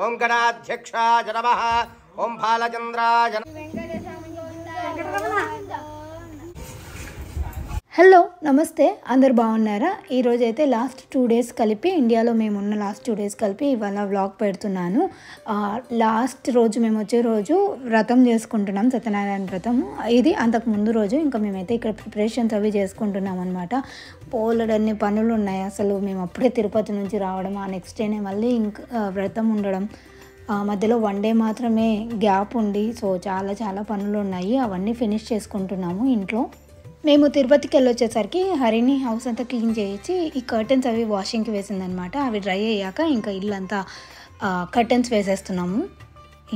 ఓం గణాధ్యక్షాయ నమః. ఓం బాలచంద్రాయ. హలో నమస్తే, అందరు బాగున్నారా? ఈరోజు అయితే లాస్ట్ 2 days కలిపి ఇండియాలో మేమున్న లాస్ట్ 2 days కలిపి ఇవాళ వ్లాగ్ పెడుతున్నాను. లాస్ట్ రోజు మేము వచ్చే రోజు వ్రతం చేసుకుంటున్నాం, సత్యనారాయణ వ్రతం. ఇది అంతకు ముందు రోజు. ఇంకా మేమైతే ఇక్కడ ప్రిపరేషన్స్ అవి చేసుకుంటున్నాం అనమాట. పోలడన్ని పనులు ఉన్నాయి. అసలు మేము అప్పుడే తిరుపతి నుంచి రావడం, ఆ నెక్స్ట్ డేనే మళ్ళీ ఇంకా వ్రతం ఉండడం, మధ్యలో 1 day మాత్రమే గ్యాప్ ఉండి, సో చాలా పనులు ఉన్నాయి. అవన్నీ ఫినిష్ చేసుకుంటున్నాము ఇంట్లో. మేము తిరుపతికి వెళ్ళొచ్చేసరికి హరిని హౌస్ అంతా క్లీన్ చేయించి ఈ కర్టన్స్ అవి వాషింగ్కి వేసిందనమాట. అవి డ్రై అయ్యాక ఇంకా ఇల్లంతా కర్టన్స్ వేసేస్తున్నాము.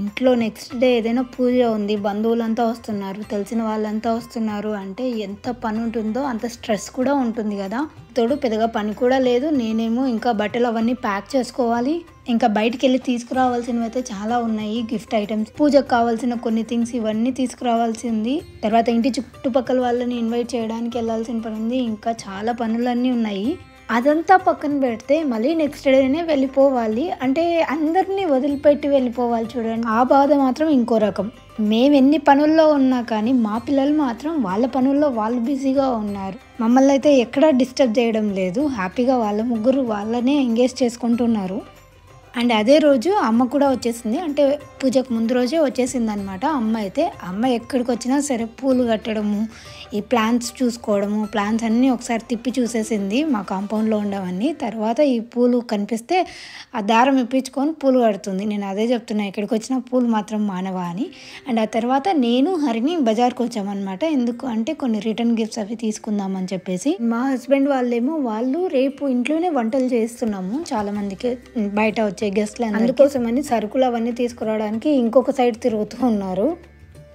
ఇంట్లో నెక్స్ట్ డే ఏదైనా పూజ ఉంది, బంధువులంతా వస్తున్నారు, తెలిసిన వాళ్ళంతా వస్తున్నారు అంటే ఎంత పని ఉంటుందో అంత స్ట్రెస్ కూడా ఉంటుంది కదా. తోడు పెద్దగా పని కూడా లేదు. నేనేమో ఇంకా బట్టలు అవన్నీ ప్యాక్ చేసుకోవాలి. ఇంకా బయటికి వెళ్ళి తీసుకురావాల్సినవి అయితే చాలా ఉన్నాయి. గిఫ్ట్ ఐటమ్స్, పూజకు కావాల్సిన కొన్ని థింగ్స్ ఇవన్నీ తీసుకురావాల్సి ఉంది. తర్వాత ఇంటి చుట్టుపక్కల వాళ్ళని ఇన్వైట్ చేయడానికి వెళ్ళాల్సిన పని ఉంది. ఇంకా చాలా పనులన్నీ ఉన్నాయి. అదంతా పక్కన పెడితే మళ్ళీ నెక్స్ట్ డేనే వెళ్ళిపోవాలి. అంటే అందరినీ వదిలిపెట్టి వెళ్ళిపోవాలి చూడండి, ఆ బాధ మాత్రం ఇంకో రకం. మేము ఎన్ని పనుల్లో ఉన్నా కానీ మా పిల్లలు మాత్రం వాళ్ళ పనుల్లో వాళ్ళు బిజీగా ఉన్నారు. మమ్మల్ని అయితే ఎక్కడా డిస్టర్బ్ చేయడం లేదు. హ్యాపీగా వాళ్ళ ముగ్గురు వాళ్ళనే ఎంగేజ్ చేసుకుంటున్నారు. అండ్ అదే రోజు అమ్మ కూడా వచ్చేసింది. అంటే పూజకు ముందు రోజే వచ్చేసింది అనమాట. అమ్మ ఎక్కడికి వచ్చినా సరే పూలు కట్టడము, ఈ ప్లాంట్స్ చూసుకోవడము, ప్లాంట్స్ అన్నీ ఒకసారి తిప్పి చూసేసింది మా కాంపౌండ్లో ఉండవన్నీ. తర్వాత ఈ పూలు కనిపిస్తే ఆ దారం ఇప్పించుకొని పూలు కడుతుంది. నేను అదే చెప్తున్నా, ఎక్కడికి వచ్చినా పూలు మాత్రం మానవా అని. అండ్ ఆ తర్వాత నేను హరిని బజార్కి వచ్చామన్నమాట. ఎందుకు అంటే కొన్ని రిటర్న్ గిఫ్ట్స్ అవి తీసుకుందామని చెప్పేసి. మా హస్బెండ్ వాళ్ళు రేపు ఇంట్లోనే వంటలు చేస్తున్నాము చాలా మందికి, బయట వచ్చే గెస్ట్లు, అందుకోసమని సరుకులు అవన్నీ తీసుకురావడానికి ఇంకొక సైడ్ తిరుగుతూ ఉన్నారు.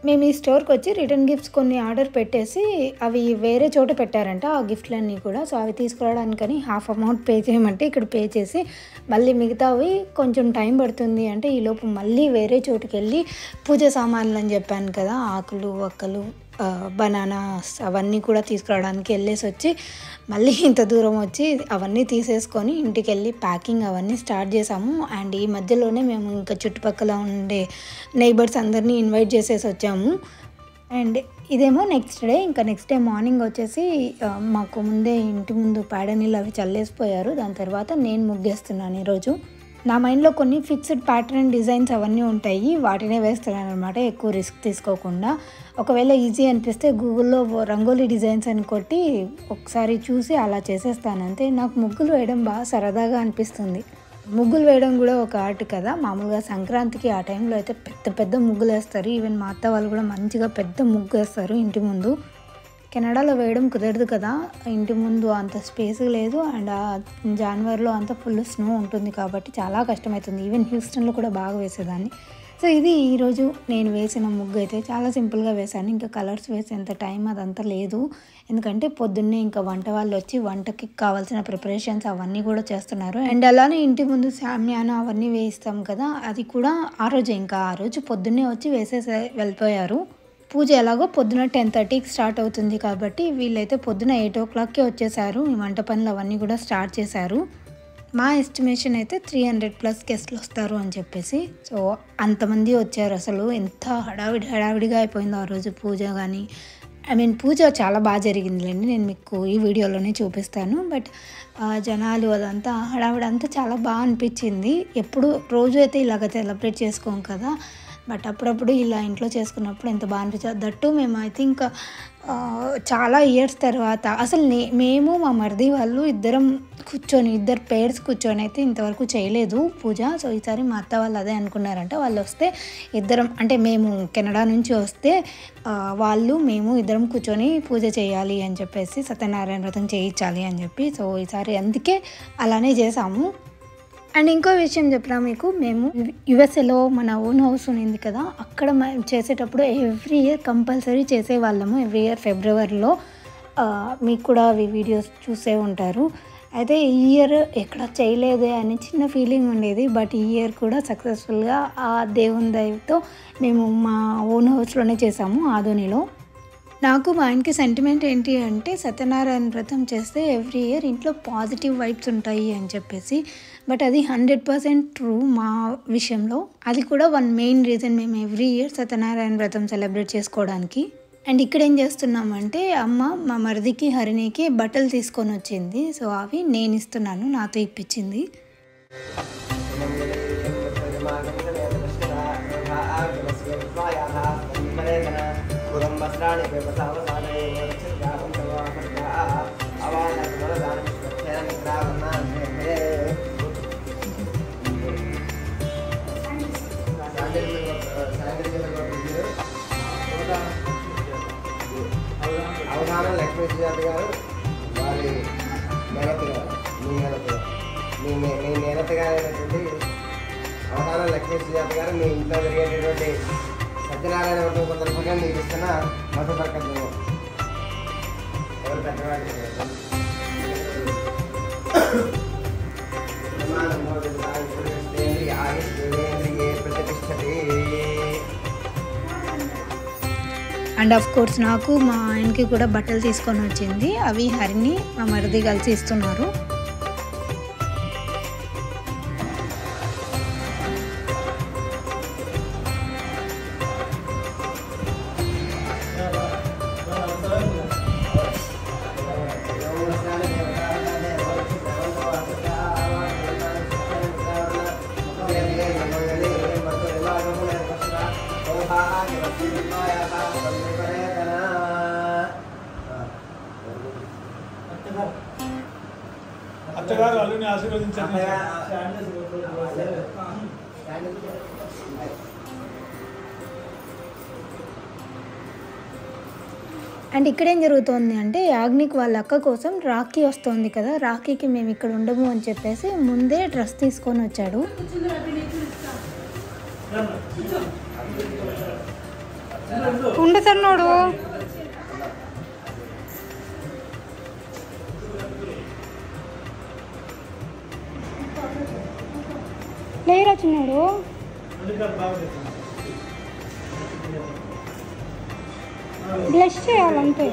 మేము ఈ స్టోర్కి వచ్చి రిటర్న్ గిఫ్ట్స్ కొన్ని ఆర్డర్ పెట్టేసి అవి వేరే చోట పెట్టారంట ఆ గిఫ్ట్లన్నీ కూడా. సో అవి తీసుకురావడానికని హాఫ్ అమౌంట్ పే చేయమంటే ఇక్కడ పే చేసి మళ్ళీ మిగతావి కొంచెం టైం పడుతుంది అంటే ఈలోపు మళ్ళీ వేరే చోటుకి వెళ్ళి పూజ సామాన్లు అని చెప్పాను కదా, ఆకులు వక్కలు బనానాస్ అవన్నీ కూడా తీసుకురావడానికి వెళ్ళేసి వచ్చి మళ్ళీ ఇంత దూరం వచ్చి అవన్నీ తీసేసుకొని ఇంటికి వెళ్ళి ప్యాకింగ్ అవన్నీ స్టార్ట్ చేసాము. అండ్ ఈ మధ్యలోనే మేము ఇంకా చుట్టుపక్కల ఉండే నైబర్స్ అందరినీ ఇన్వైట్ చేసేసి వచ్చాము. అండ్ ఇదేమో నెక్స్ట్ డే. ఇంకా నెక్స్ట్ డే మార్నింగ్ వచ్చేసి మాకు ముందే ఇంటి ముందు పేడ నీళ్ళు అవి చల్లేసిపోయారు. దాని తర్వాత నేను ముగ్గేస్తున్నాను ఈరోజు. నా మైండ్లో కొన్ని ఫిక్స్డ్ ప్యాటర్న్ డిజైన్స్ అవన్నీ ఉంటాయి, వాటినే వేస్తున్నాను అనమాట, ఎక్కువ రిస్క్ తీసుకోకుండా. ఒకవేళ ఈజీ అనిపిస్తే గూగుల్లో రంగోలీ డిజైన్స్ అని కొట్టి ఒకసారి చూసి అలా చేసేస్తాను అంతే. నాకు ముగ్గులు వేయడం బాగా సరదాగా అనిపిస్తుంది. ముగ్గులు వేయడం కూడా ఒక ఆర్ట్ కదా. మామూలుగా సంక్రాంతికి ఆ టైంలో అయితే పెద్ద ముగ్గులు వేస్తారు. ఈవెన్ మా అత్త వాళ్ళు కూడా మంచిగా పెద్ద ముగ్గు వేస్తారు ఇంటి ముందు. కెనడాలో వేయడం కుదరదు కదా, ఇంటి ముందు అంత స్పేస్ లేదు. అండ్ జనవరిలో అంతా ఫుల్ స్నో ఉంటుంది కాబట్టి చాలా కష్టమవుతుంది. ఈవెన్ హ్యూస్టన్లో కూడా బాగా వేసేదాన్ని. సో ఇది ఈరోజు నేను వేసిన ముగ్గు అయితే చాలా సింపుల్గా వేశాను. ఇంకా కలర్స్ వేసేంత టైం అదంతా లేదు, ఎందుకంటే పొద్దున్నే ఇంకా వంట వాళ్ళు వచ్చి వంటకి కావాల్సిన ప్రిపరేషన్స్ అవన్నీ కూడా చేస్తున్నారు. అండ్ అలానే ఇంటి ముందు శామ్యాన అవన్నీ వేయిస్తాం కదా, అది కూడా ఆ రోజు పొద్దున్నే వచ్చి వేసేసి వెళ్ళిపోయారు. పూజ ఎలాగో పొద్దున 10:30కి స్టార్ట్ అవుతుంది కాబట్టి వీళ్ళైతే పొద్దున 8 o'clockకే వచ్చేసారు. ఈ వంట పనులు అవన్నీ కూడా స్టార్ట్ చేశారు. మా ఎస్టిమేషన్ అయితే 300+ గెస్ట్లు వస్తారు అని చెప్పేసి. సో అంతమంది వచ్చారు. అసలు ఎంత హడావిడిగా అయిపోయిందో ఆ రోజు పూజ. కానీ పూజ చాలా బాగా జరిగిందిలేండి, నేను మీకు ఈ వీడియోలోనే చూపిస్తాను. బట్ జనాలు అదంతా హడావిడంతా చాలా బాగా అనిపించింది. ఎప్పుడు రోజు అయితే ఇలాగ సెలబ్రేట్ చేసుకోం కదా, బట్ అప్పుడప్పుడు ఇలా ఇంట్లో చేసుకున్నప్పుడు ఎంత బాగా అనిపించింది. దట్టు మేము ఐ థింక్ చాలా ఇయర్స్ తర్వాత అసలు మేము మా మరిది వాళ్ళు ఇద్దరు పేర్స్ కూర్చొని అయితే ఇంతవరకు చేయలేదు పూజ. సో ఈసారి మా అత్త వాళ్ళు అదే అనుకున్నారంట. వాళ్ళు వస్తే ఇద్దరం, అంటే మేము కెనడా నుంచి వస్తే మేము ఇద్దరం కూర్చొని పూజ చేయాలి అని చెప్పేసి, సత్యనారాయణ వ్రతం చేయించాలి అని చెప్పి. సో ఈసారి అందుకే అలానే చేసాము. అండ్ ఇంకో విషయం చెప్పినా మీకు, మేము యుఎస్ఏలో మన ఓన్ హౌస్ ఉంది కదా, అక్కడ మేము చేసేటప్పుడు ఎవ్రీ ఇయర్ కంపల్సరీ చేసేవాళ్ళము. ఎవ్రీ ఇయర్ ఫిబ్రవరిలో. మీకు కూడా అవి వీడియోస్ చూసే ఉంటారు. అయితే ఈ ఇయర్ ఎక్కడ చేయలేదే అని చిన్న ఫీలింగ్ ఉండేది. బట్ ఈ ఇయర్ కూడా సక్సెస్ఫుల్గా ఆ దేవుని దయతో మేము మా ఓన్ హౌస్లోనే చేసాము, ఆదోనిలో. నాకు మా ఆయనకి సెంటిమెంట్ ఏంటి అంటే, సత్యనారాయణ వ్రతం చేస్తే ఎవ్రీ ఇయర్ ఇంట్లో పాజిటివ్ వైబ్స్ ఉంటాయి అని చెప్పేసి. బట్ అది 100% ట్రూ మా విషయంలో. అది కూడా వన్ మెయిన్ రీజన్ మేము ఎవ్రీ ఇయర్ సత్యనారాయణ వ్రతం సెలబ్రేట్ చేసుకోవడానికి. అండ్ ఇక్కడ ఏం చేస్తున్నామంటే అమ్మ మా మరిదికి హరిణికి బట్టలు తీసుకొని వచ్చింది. సో అవి నేను ఇస్తున్నాను, నాతో ఇప్పించింది. అవధానం లక్ష్మీ సుజాత గారు వారి మేనత్త గారు మీ మేనత్త గారైనటువంటి అవధానం లక్ష్మీ సుజాత గారు మీ ఇంట్లో జరిగేటటువంటి సత్యనారాయణ వ్రతం సందర్భంగా మీకు ఇస్తున్న మధు బరకత్ ఎవరు పెద్దవాళ్ళు అండ్ ఆఫ్ కోర్స్ నాకు మా ఆయనకి కూడా బట్టలు తీసుకొని వచ్చింది. అవి హరిని మా మరిది కలిసి ఇస్తున్నారు. అత్తగారు అల్లుని ఆశీర్వదించండి. అండ్ ఇక్కడ ఏం జరుగుతుంది అంటే యాగ్నిక్ వాళ్ళ అక్క కోసం రాఖీ వస్తుంది కదా, రాఖీకి మేము ఇక్కడ ఉండము అని చెప్పేసి ముందే డ్రెస్ తీసుకొని వచ్చాడు. ఉండసన్నోడు లేరా చిన్నాడు. బ్లష్ చేయాలంటే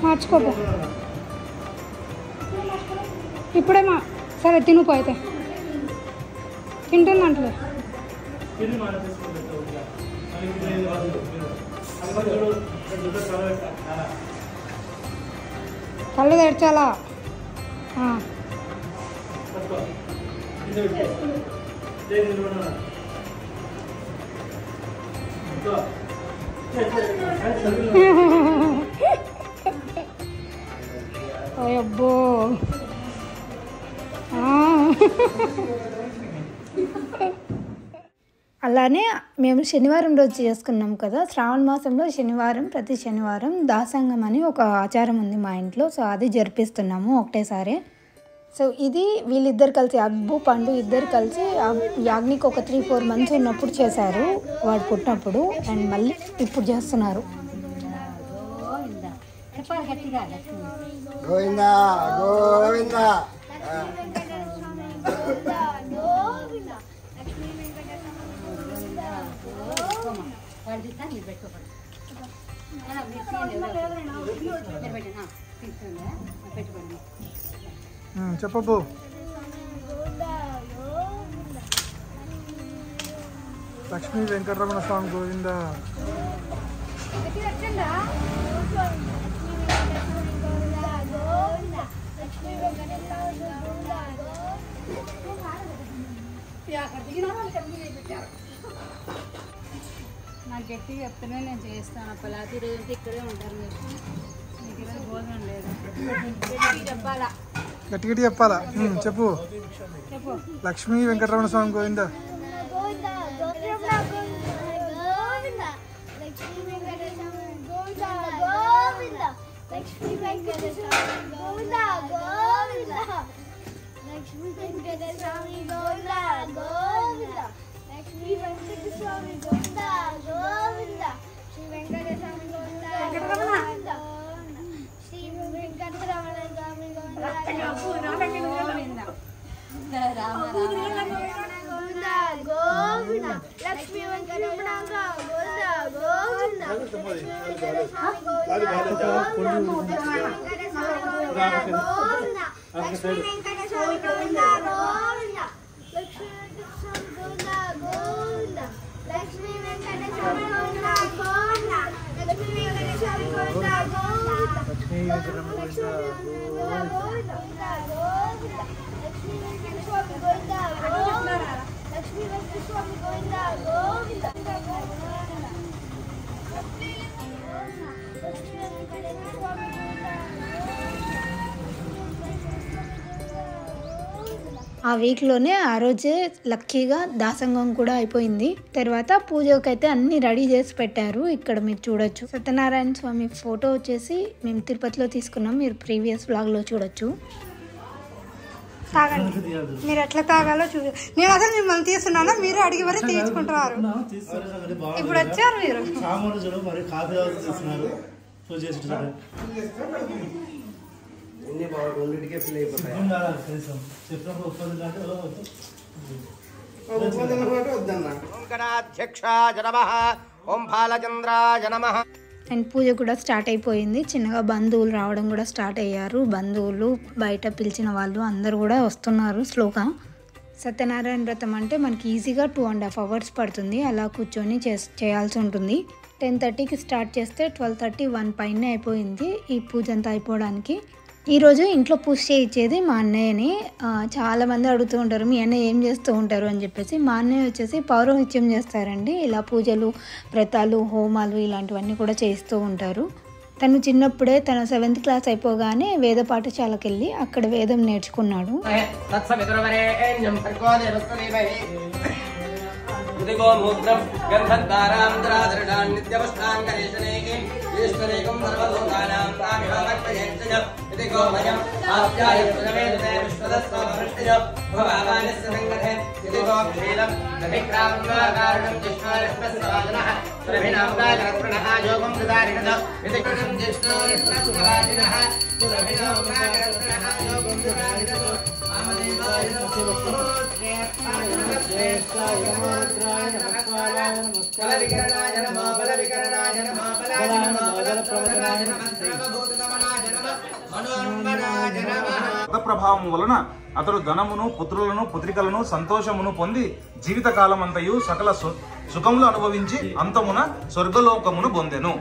మార్చుకోపో ఇప్పుడే మా సరే తినుపో అయితే తింటుందంటలే. కళ్ళు తెడ్చాలా అబ్బో అలానే మేము శనివారం రోజు చేసుకున్నాం కదా, శ్రావణ మాసంలో శనివారం ప్రతి శనివారం దాసంగం అని ఒక ఆచారం ఉంది మా ఇంట్లో. సో అది జరిపిస్తున్నాము ఒకటేసారి. సో ఇది వీళ్ళిద్దరు కలిసి అబ్బు పండు ఇద్దరు కలిసి యాగ్నికి ఒక 3-4 months ఉన్నప్పుడు చేశారు, వాడు పుట్టినప్పుడు. అండ్ మళ్ళీ ఇప్పుడు చేస్తున్నారు. గోవిందా గోవిందా చెప్పు. లక్ష్మీ వెంకటరమణ స్వామి గోవిందా. నాకు గట్టిగా చెప్తేనే నేను చేస్తాను. పలాతి రోజు ఇక్కడే ఉంటారు మీరు. మీకు ఈరోజు భోజనం లేదు. చెప్పాలా? గట్టి చెప్పాలా? చెప్పు. లక్ష్మీ వెంకటరమణ స్వామి గోవిందా. లక్ష్మీ వెంకటరమణ గోవింద లక్ష్మీ వెంకటేశ్వర గోవింద లక్ష్మీ వెంకటేశ్వర గోవింద లక్ష్మీ వెంకటేశ్వర గోవింద లక్ష్మీ వెంకటేశ్వర గోవింద లక్ష్మీ వెంకటేశ్వర గోవింద ఆ వీక్లోనే ఆ రోజే లక్కీగా దాసంగం కూడా అయిపోయింది. తర్వాత పూజకైతే అన్ని రెడీ చేసి పెట్టారు. ఇక్కడ మీరు చూడొచ్చు సత్యనారాయణ స్వామి ఫోటో వచ్చేసి మేము తిరుపతిలో తీసుకున్నాం. మీరు ప్రీవియస్ వ్లాగ్లో చూడొచ్చు. తాగండి, మీరు ఎట్లా తాగాలో నేను అసలు మిమ్మల్ని తీస్తున్నాను, మీరు అడిగి వరకు తీసుకుంటున్నారు. ఇప్పుడు వచ్చారు మీరు. అండ్ పూజ కూడా స్టార్ట్ అయిపోయింది. చిన్నగా బంధువులు రావడం కూడా స్టార్ట్ అయ్యారు. బంధువులు బయట పిలిచిన వాళ్ళు అందరూ కూడా వస్తున్నారు స్లోగా. సత్యనారాయణ వ్రతం అంటే మనకి ఈజీగా 2.5 hours పడుతుంది. అలా కూర్చొని చేయాల్సి ఉంటుంది. 10:30కి స్టార్ట్ చేస్తే 12:30, 1 పైనే అయిపోయింది ఈ పూజ అంతా అయిపోవడానికి. ఈరోజు ఇంట్లో పూజ చేయించేది మా అన్నయ్యని. చాలామంది అడుగుతూ ఉంటారు మీ అన్నయ్య ఏం చేస్తూ ఉంటారు అని చెప్పేసి. మా అన్నయ్య వచ్చేసి పౌరోహిత్యం చేస్తారండి. ఇలా పూజలు, వ్రతాలు, హోమాలు ఇలాంటివన్నీ కూడా చేస్తూ ఉంటారు. తను చిన్నప్పుడే తన 7th క్లాస్ అయిపోగానే వేద పాఠశాలకు వెళ్ళి అక్కడ వేదం నేర్చుకున్నాడు. ప్రభావం వలన అతడు ధనమును, పుత్రులను, పుత్రికలను, సంతోషమును పొంది జీవితకాలం అంతయు సకల సుఖములు అనుభవించి అంతమున స్వర్గలోకమును పొందెను.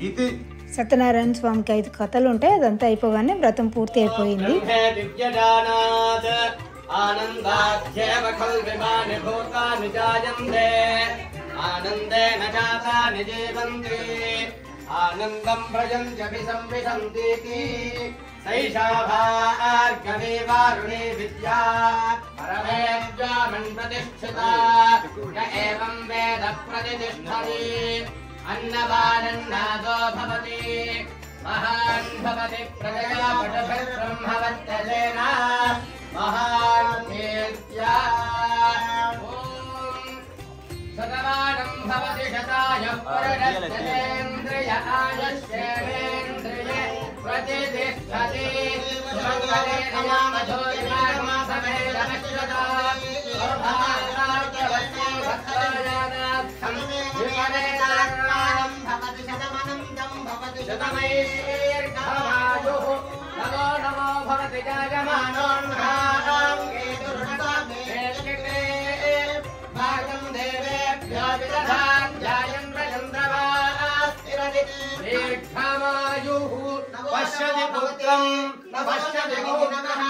ఇది సత్యనారాయణ స్వామికి 5 కథలు ఉంటాయి. అదంతా అయిపోగానే వ్రతం పూర్తి అయిపోయింది. ఆనందం భజంతి సంవిశంతీతి సైషా భార్గవీవారుణీ విద్యా పరమేవ్యామన్ ప్రతిష్ఠితా య ఏవం వేద ప్రతిష్ఠతి అన్నవానన్నాదో భవతి మహాన్ భవతి ప్రజయా బ్రహ్మవత్తేన మహాన్ కీర్త్యా శతమానం భవతి శతాయ పురుషేంద్రియ ఆయుష్యేంద్రియ ప్రతిష్ఠతి మంగళే నమో నమో భవతి జాయమానోన్హాం భాగం దేవేభ్యో విదధాధ్యాయం ప్రచంద్రమాస్తిరతి దీర్ఘమాయుః పశ్యతి పుత్రం పశ్యతి పుత్రం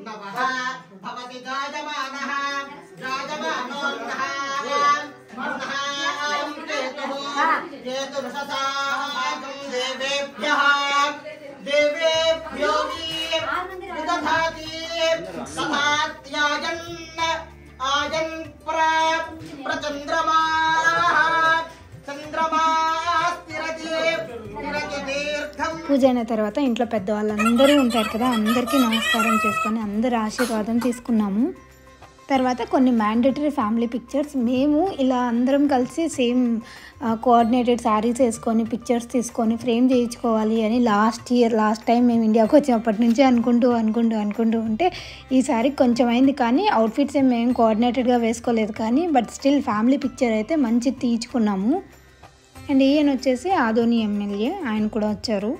నమః భవతి జాయమానః జాయమానోన్హాం మన్హాం కేతుర్షసాగం దేవేభ్యః దేవేభ్యో విదధాతి సహాత్యాయన్ ఆజన్ పూజ అయిన తర్వాత ఇంట్లో పెద్దవాళ్ళందరూ ఉంటారు కదా, అందరికీ నమస్కారం చేసుకొని అందరి ఆశీర్వాదం తీసుకున్నాము. తర్వాత కొన్ని మ్యాండేటరీ ఫ్యామిలీ పిక్చర్స్. మేము ఇలా అందరం కలిసి సేమ్ కోఆర్డినేటెడ్ శారీస్ వేసుకొని పిక్చర్స్ తీసుకొని ఫ్రేమ్ చేయించుకోవాలి అని లాస్ట్ టైం మేము ఇండియాకి వచ్చినప్పటి నుంచి అనుకుంటూ ఉంటే ఈసారి కొంచెం అయింది. కానీ అవుట్ఫిట్స్ ఏం మేము కోఆర్డినేటెడ్గా వేసుకోలేదు, కానీ బట్ స్టిల్ ఫ్యామిలీ పిక్చర్ అయితే మంచి తీయించుకున్నాము. అండ్ ఈయన వచ్చేసి ఆదోని ఎమ్మెల్యే, ఆయన కూడా వచ్చారు.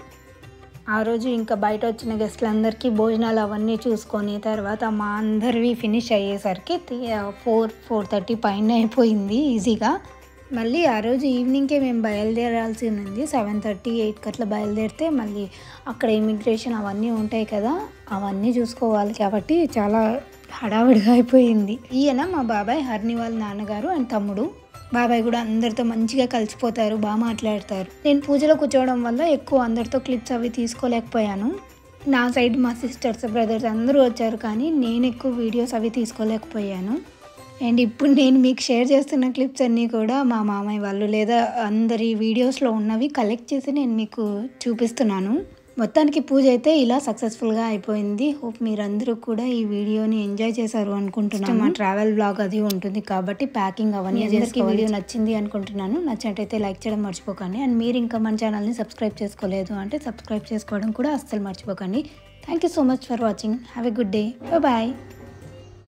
ఆ రోజు ఇంకా బయట వచ్చిన గెస్ట్లందరికీ భోజనాలు అవన్నీ చూసుకొని తర్వాత మా అందరివి ఫినిష్ అయ్యేసరికి 4:30 పైన అయిపోయింది ఈజీగా. మళ్ళీ ఆ రోజు ఈవినింగ్కే మేము బయలుదేరాల్సి ఉంది. 7:30, 8 అట్లా బయలుదేరితే మళ్ళీ అక్కడ ఇమిగ్రేషన్ అవన్నీ ఉంటాయి కదా, అవన్నీ చూసుకోవాలి కాబట్టి చాలా హడావిడిగా అయిపోయింది. ఈయన మా బాబాయ్ హర్ని వాళ్ళ నాన్నగారు అండ్ తమ్ముడు. బాబాయ్ కూడా అందరితో మంచిగా కలిసిపోతారు, బాగా మాట్లాడతారు. నేను పూజలో కూర్చోవడం వల్ల ఎక్కువ అందరితో క్లిప్స్ అవి తీసుకోలేకపోయాను. నా సైడ్ మా సిస్టర్స్ బ్రదర్స్ అందరూ వచ్చారు, కానీ నేను ఎక్కువ వీడియోస్ అవి తీసుకోలేకపోయాను. అండ్ ఇప్పుడు నేను మీకు షేర్ చేస్తున్న క్లిప్స్ అన్నీ కూడా మా మామయ్య వాళ్ళు లేదా అందరి వీడియోస్లో ఉన్నవి కలెక్ట్ చేసి నేను మీకు చూపిస్తున్నాను. మొత్తానికి పూజ అయితే ఇలా సక్సెస్ఫుల్గా అయిపోయింది. హోప్ మీరందరూ కూడా ఈ వీడియోని ఎంజాయ్ చేశారు అనుకుంటున్నాను. మా ట్రావెల్ బ్లాగ్ అది ఉంటుంది కాబట్టి ప్యాకింగ్ అవన్నీ అందరికీ వీడియో నచ్చింది అనుకుంటున్నాను. నచ్చినట్టయితే లైక్ చేయడం మర్చిపోకండి. అండ్ మీరు ఇంకా మన ఛానల్ని సబ్స్క్రైబ్ చేసుకోలేదు అంటే సబ్స్క్రైబ్ చేసుకోవడం కూడా అస్సలు మర్చిపోకండి. Thank you so much for watching. Have a good day. Bye.